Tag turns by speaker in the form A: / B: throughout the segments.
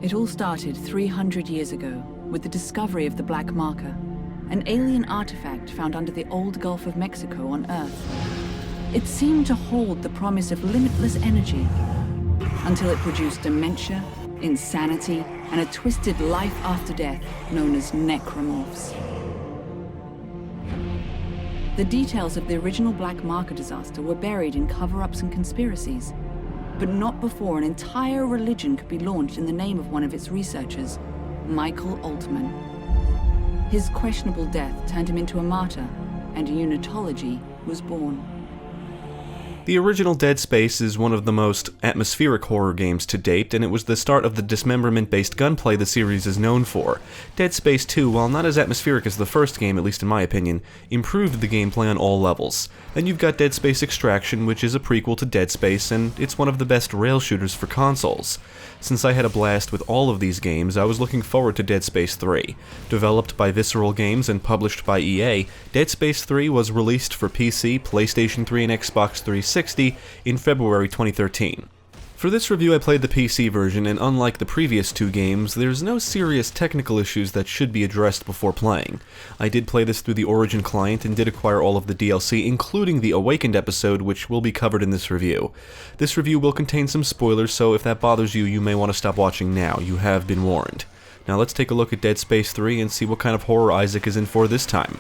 A: It all started 300 years ago with the discovery of the Black Marker, an alien artifact found under the old Gulf of Mexico on Earth. It seemed to hold the promise of limitless energy until it produced dementia, insanity, and a twisted life after death known as Necromorphs. The details of the original Black Marker disaster were buried in cover-ups and conspiracies, but not before an entire religion could be launched in the name of one of its researchers, Michael Altman. His questionable death turned him into a martyr, and unitology was born.
B: The original Dead Space is one of the most atmospheric horror games to date, and it was the start of the dismemberment-based gunplay the series is known for. Dead Space 2, while not as atmospheric as the first game, at least in my opinion, improved the gameplay on all levels. Then you've got Dead Space Extraction, which is a prequel to Dead Space, and it's one of the best rail shooters for consoles. Since I had a blast with all of these games, I was looking forward to Dead Space 3. Developed by Visceral Games and published by EA, Dead Space 3 was released for PC, PlayStation 3, and Xbox 360 in February 2013. For this review I played the PC version, and unlike the previous two games, there's no serious technical issues that should be addressed before playing. I did play this through the Origin client and did acquire all of the DLC, including the Awakened episode, which will be covered in this review. This review will contain some spoilers, so if that bothers you, you may want to stop watching now. You have been warned. Now let's take a look at Dead Space 3 and see what kind of horror Isaac is in for this time.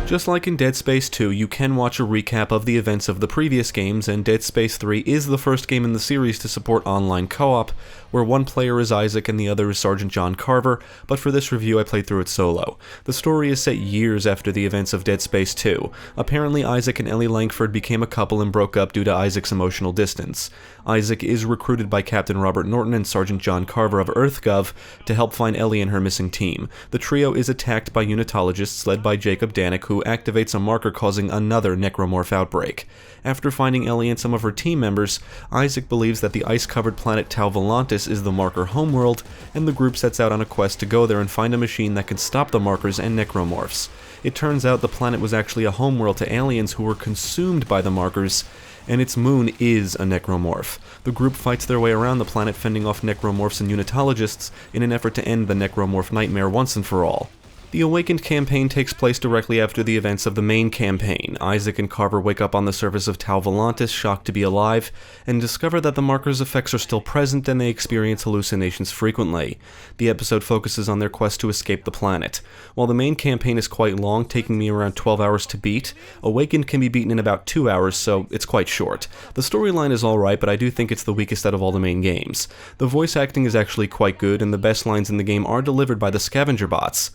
B: Just like in Dead Space 2, you can watch a recap of the events of the previous games, and Dead Space 3 is the first game in the series to support online co-op, where one player is Isaac and the other is Sergeant John Carver, but for this review I played through it solo. The story is set years after the events of Dead Space 2. Apparently Isaac and Ellie Langford became a couple and broke up due to Isaac's emotional distance. Isaac is recruited by Captain Robert Norton and Sergeant John Carver of EarthGov to help find Ellie and her missing team. The trio is attacked by unitologists led by Jacob Danik, who activates a marker causing another Necromorph outbreak. After finding Ellie and some of her team members, Isaac believes that the ice-covered planet Tau Volantis is the marker homeworld, and the group sets out on a quest to go there and find a machine that can stop the markers and Necromorphs. It turns out the planet was actually a homeworld to aliens who were consumed by the markers, and its moon is a Necromorph. The group fights their way around the planet, fending off Necromorphs and unitologists in an effort to end the Necromorph nightmare once and for all. The Awakened campaign takes place directly after the events of the main campaign. Isaac and Carver wake up on the surface of Tau Volantis, shocked to be alive, and discover that the marker's effects are still present and they experience hallucinations frequently. The episode focuses on their quest to escape the planet. While the main campaign is quite long, taking me around 12 hours to beat, Awakened can be beaten in about 2 hours, so it's quite short. The storyline is alright, but I do think it's the weakest out of all the main games. The voice acting is actually quite good, and the best lines in the game are delivered by the scavenger bots.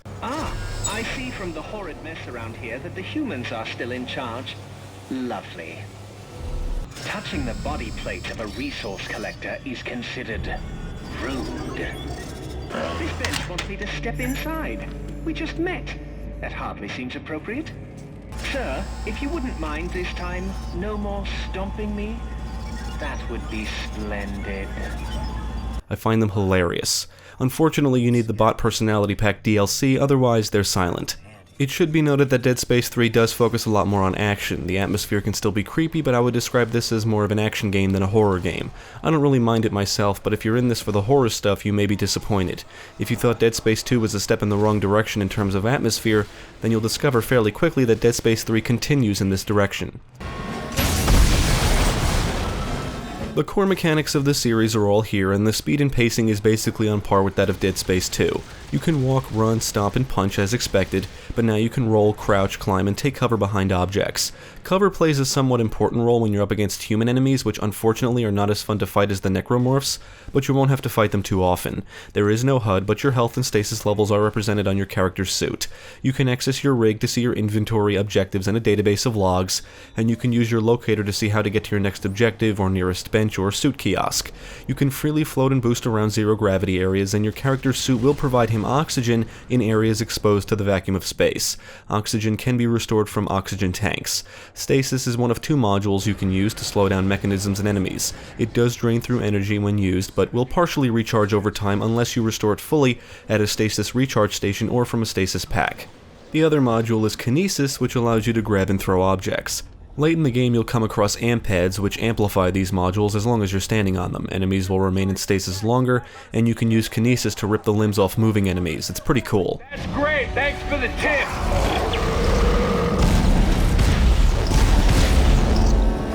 C: I see from the horrid mess around here that the humans are still in charge. Lovely. Touching the body plate of a resource collector is considered rude. This bench wants me to step inside. We just met. That hardly seems appropriate. Sir, if you wouldn't mind this time, no more stomping me, that would be splendid.
B: I find them hilarious. Unfortunately, you need the bot personality pack DLC, otherwise they're silent. It should be noted that Dead Space 3 does focus a lot more on action. The atmosphere can still be creepy, but I would describe this as more of an action game than a horror game. I don't really mind it myself, but if you're in this for the horror stuff, you may be disappointed. If you thought Dead Space 2 was a step in the wrong direction in terms of atmosphere, then you'll discover fairly quickly that Dead Space 3 continues in this direction. The core mechanics of the series are all here, and the speed and pacing is basically on par with that of Dead Space 2. You can walk, run, stomp, and punch as expected, but now you can roll, crouch, climb, and take cover behind objects. Cover plays a somewhat important role when you're up against human enemies, which unfortunately are not as fun to fight as the Necromorphs, but you won't have to fight them too often. There is no HUD, but your health and stasis levels are represented on your character's suit. You can access your rig to see your inventory, objectives, and a database of logs, and you can use your locator to see how to get to your next objective or nearest bench or suit kiosk. You can freely float and boost around zero-gravity areas, and your character's suit will provide him oxygen in areas exposed to the vacuum of space. Oxygen can be restored from oxygen tanks. Stasis is one of 2 modules you can use to slow down mechanisms and enemies. It does drain through energy when used, but will partially recharge over time unless you restore it fully at a stasis recharge station or from a stasis pack. The other module is Kinesis, which allows you to grab and throw objects. Late in the game you'll come across amp pads which amplify these modules as long as you're standing on them. Enemies will remain in stasis longer, and you can use Kinesis to rip the limbs off moving enemies. It's pretty cool.
C: That's great, thanks for the tip!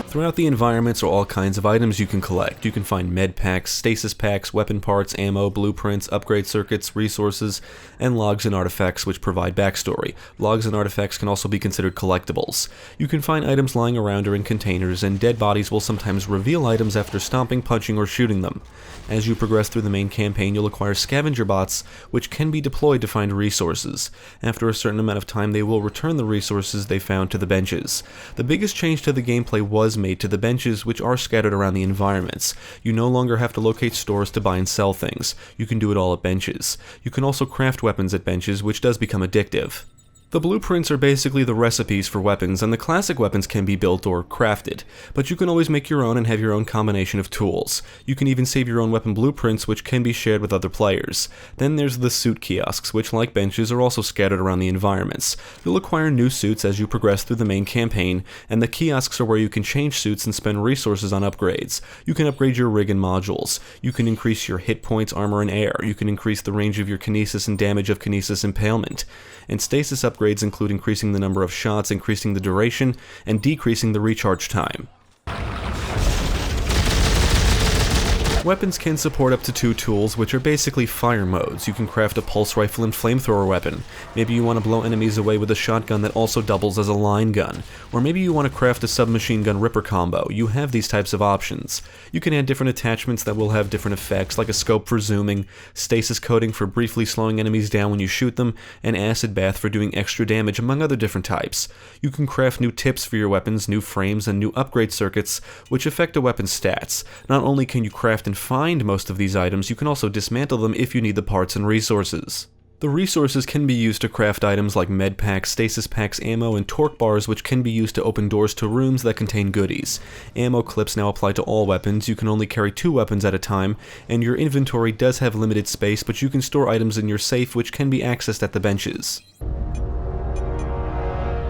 B: Throughout the environments are all kinds of items you can collect. You can find med packs, stasis packs, weapon parts, ammo, blueprints, upgrade circuits, resources, and logs and artifacts which provide backstory. Logs and artifacts can also be considered collectibles. You can find items lying around or in containers, and dead bodies will sometimes reveal items after stomping, punching, or shooting them. As you progress through the main campaign, you'll acquire scavenger bots, which can be deployed to find resources. After a certain amount of time, they will return the resources they found to the benches. The biggest change to the gameplay was made to the benches, which are scattered around the environments. You no longer have to locate stores to buy and sell things. You can do it all at benches. You can also craft weapons at benches, which does become addictive. The blueprints are basically the recipes for weapons, and the classic weapons can be built or crafted, but you can always make your own and have your own combination of tools. You can even save your own weapon blueprints, which can be shared with other players. Then there's the suit kiosks, which, like benches, are also scattered around the environments. You'll acquire new suits as you progress through the main campaign, and the kiosks are where you can change suits and spend resources on upgrades. You can upgrade your rig and modules. You can increase your hit points, armor, and air. You can increase the range of your Kinesis and damage of Kinesis impalement. And stasis upgrades include increasing the number of shots, increasing the duration, and decreasing the recharge time. Weapons can support up to 2 tools, which are basically fire modes. You can craft a pulse rifle and flamethrower weapon. Maybe you want to blow enemies away with a shotgun that also doubles as a line gun. Or maybe you want to craft a submachine gun ripper combo. You have these types of options. You can add different attachments that will have different effects, like a scope for zooming, stasis coating for briefly slowing enemies down when you shoot them, and acid bath for doing extra damage, among other different types. You can craft new tips for your weapons, new frames, and new upgrade circuits, which affect a weapon's stats. Not only can you craft and find most of these items, you can also dismantle them if you need the parts and resources. The resources can be used to craft items like med packs, stasis packs, ammo, and torque bars, which can be used to open doors to rooms that contain goodies. Ammo clips now apply to all weapons. You can only carry 2 weapons at a time, and your inventory does have limited space, but you can store items in your safe which can be accessed at the benches.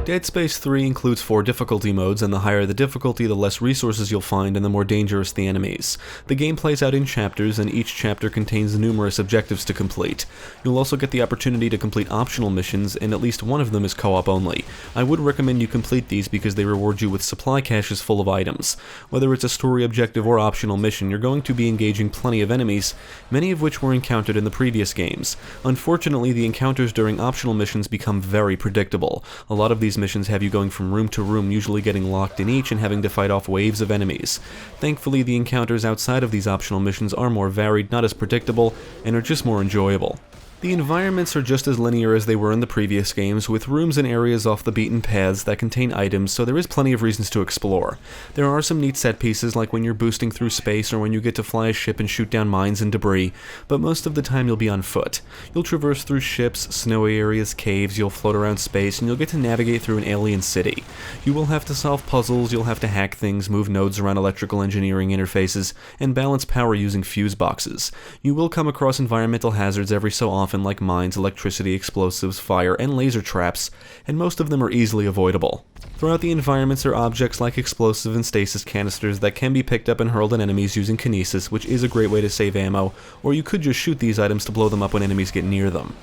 B: Dead Space 3 includes 4 difficulty modes, and the higher the difficulty, the less resources you'll find and the more dangerous the enemies. The game plays out in chapters, and each chapter contains numerous objectives to complete. You'll also get the opportunity to complete optional missions, and at least one of them is co-op only. I would recommend you complete these because they reward you with supply caches full of items. Whether it's a story objective or optional mission, you're going to be engaging plenty of enemies, many of which were encountered in the previous games. Unfortunately, the encounters during optional missions become very predictable. A lot of these missions have you going from room to room, usually getting locked in each and having to fight off waves of enemies. Thankfully, the encounters outside of these optional missions are more varied, not as predictable, and are just more enjoyable. The environments are just as linear as they were in the previous games, with rooms and areas off the beaten paths that contain items, so there is plenty of reasons to explore. There are some neat set pieces, like when you're boosting through space or when you get to fly a ship and shoot down mines and debris, but most of the time you'll be on foot. You'll traverse through ships, snowy areas, caves, you'll float around space, and you'll get to navigate through an alien city. You will have to solve puzzles, you'll have to hack things, move nodes around electrical engineering interfaces, and balance power using fuse boxes. You will come across environmental hazards every so often, like mines, electricity, explosives, fire, and laser traps, and most of them are easily avoidable. Throughout the environments are objects like explosive and stasis canisters that can be picked up and hurled at enemies using Kinesis, which is a great way to save ammo, or you could just shoot these items to blow them up when enemies get near them.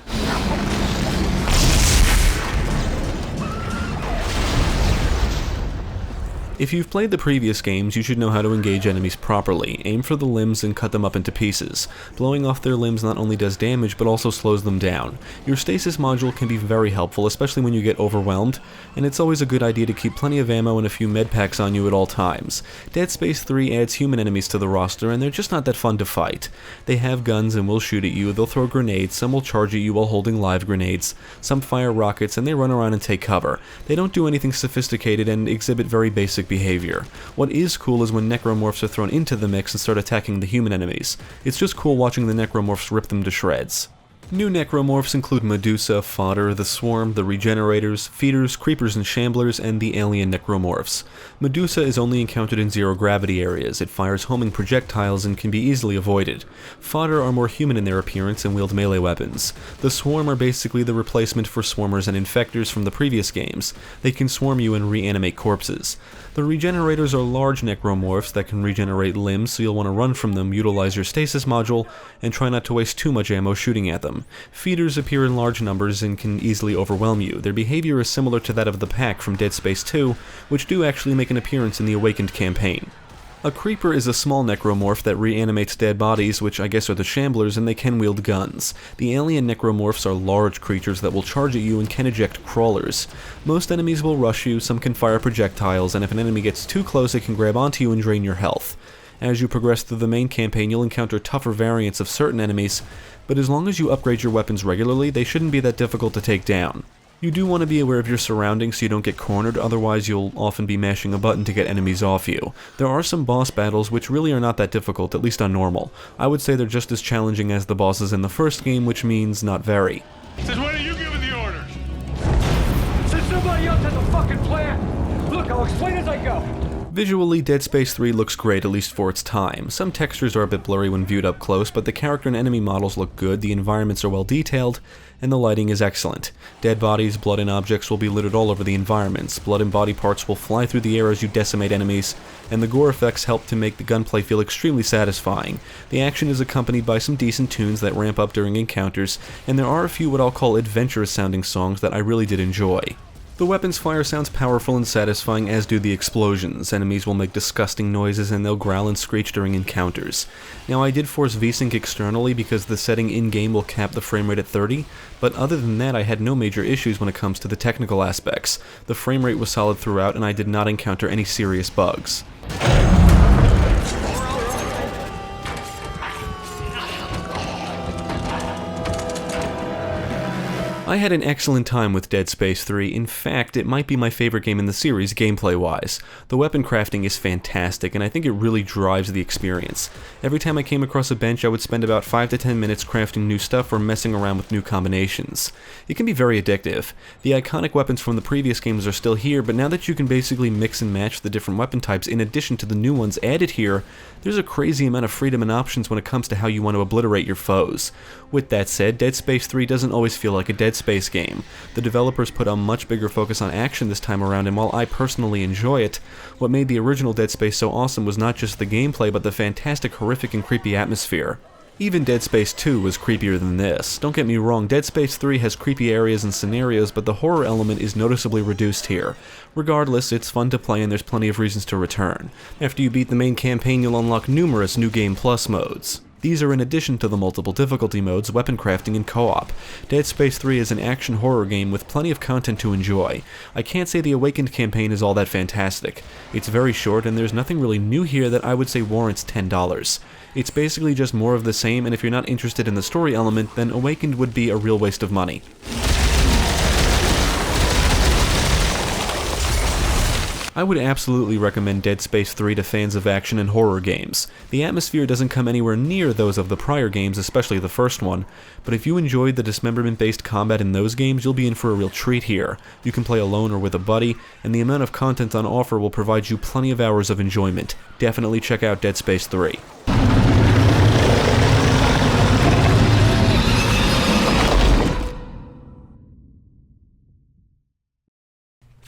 B: If you've played the previous games, you should know how to engage enemies properly. Aim for the limbs and cut them up into pieces. Blowing off their limbs not only does damage, but also slows them down. Your stasis module can be very helpful, especially when you get overwhelmed, and it's always a good idea to keep plenty of ammo and a few med packs on you at all times. Dead Space 3 adds human enemies to the roster, and they're just not that fun to fight. They have guns and will shoot at you, they'll throw grenades, some will charge at you while holding live grenades, some fire rockets, and they run around and take cover. They don't do anything sophisticated and exhibit very basic behavior. What is cool is when Necromorphs are thrown into the mix and start attacking the human enemies. It's just cool watching the Necromorphs rip them to shreds. New Necromorphs include Medusa, Fodder, the Swarm, the Regenerators, Feeders, Creepers and Shamblers, and the Alien Necromorphs. Medusa is only encountered in zero-gravity areas. It fires homing projectiles and can be easily avoided. Fodder are more human in their appearance and wield melee weapons. The Swarm are basically the replacement for Swarmers and Infectors from the previous games. They can swarm you and reanimate corpses. The Regenerators are large Necromorphs that can regenerate limbs, so you'll want to run from them, utilize your Stasis module, and try not to waste too much ammo shooting at them. Feeders appear in large numbers and can easily overwhelm you. Their behavior is similar to that of the Pack from Dead Space 2, which do actually make an appearance in the Awakened campaign. A Creeper is a small necromorph that reanimates dead bodies, which I guess are the Shamblers, and they can wield guns. The Alien Necromorphs are large creatures that will charge at you and can eject crawlers. Most enemies will rush you, some can fire projectiles, and if an enemy gets too close it can grab onto you and drain your health. As you progress through the main campaign, you'll encounter tougher variants of certain enemies, but as long as you upgrade your weapons regularly, they shouldn't be that difficult to take down. You do want to be aware of your surroundings so you don't get cornered, otherwise you'll often be mashing a button to get enemies off you. There are some boss battles which really are not that difficult, at least on normal. I would say they're just as challenging as the bosses in the first game, which means not very.
D: Since when are you giving the orders?
E: Since somebody else has a fucking plan! Look, I'll explain as I go!
B: Visually, Dead Space 3 looks great, at least for its time. Some textures are a bit blurry when viewed up close, but the character and enemy models look good, the environments are well detailed, and the lighting is excellent. Dead bodies, blood, and objects will be littered all over the environments. Blood and body parts will fly through the air as you decimate enemies, and the gore effects help to make the gunplay feel extremely satisfying. The action is accompanied by some decent tunes that ramp up during encounters, and there are a few what I'll call adventurous sounding songs that I really did enjoy. The weapon's fire sounds powerful and satisfying, as do the explosions. Enemies will make disgusting noises and they'll growl and screech during encounters. Now, I did force VSync externally because the setting in-game will cap the frame rate at 30, but other than that I had no major issues when it comes to the technical aspects. The frame rate was solid throughout and I did not encounter any serious bugs. I had an excellent time with Dead Space 3. In fact, it might be my favorite game in the series gameplay-wise. The weapon crafting is fantastic, and I think it really drives the experience. Every time I came across a bench, I would spend about 5 to 10 minutes crafting new stuff or messing around with new combinations. It can be very addictive. The iconic weapons from the previous games are still here, but now that you can basically mix and match the different weapon types in addition to the new ones added here, there's a crazy amount of freedom and options when it comes to how you want to obliterate your foes. With that said, Dead Space 3 doesn't always feel like a Dead Space game. The developers put a much bigger focus on action this time around, and while I personally enjoy it, what made the original Dead Space so awesome was not just the gameplay, but the fantastic, horrific, and creepy atmosphere. Even Dead Space 2 was creepier than this. Don't get me wrong, Dead Space 3 has creepy areas and scenarios, but the horror element is noticeably reduced here. Regardless, it's fun to play and there's plenty of reasons to return. After you beat the main campaign, you'll unlock numerous New Game Plus modes. These are in addition to the multiple difficulty modes, weapon crafting, and co-op. Dead Space 3 is an action horror game with plenty of content to enjoy. I can't say the Awakened campaign is all that fantastic. It's very short and there's nothing really new here that I would say warrants $10. It's basically just more of the same, and if you're not interested in the story element, then Awakened would be a real waste of money. I would absolutely recommend Dead Space 3 to fans of action and horror games. The atmosphere doesn't come anywhere near those of the prior games, especially the first one, but if you enjoyed the dismemberment-based combat in those games, you'll be in for a real treat here. You can play alone or with a buddy, and the amount of content on offer will provide you plenty of hours of enjoyment. Definitely check out Dead Space 3.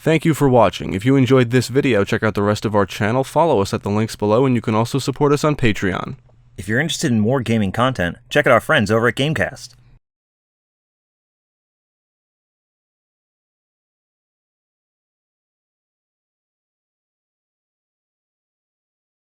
B: Thank you for watching. If you enjoyed this video, check out the rest of our channel, follow us at the links below, and you can also support us on Patreon.
F: If you're interested in more gaming content, check out our friends over at GameCast.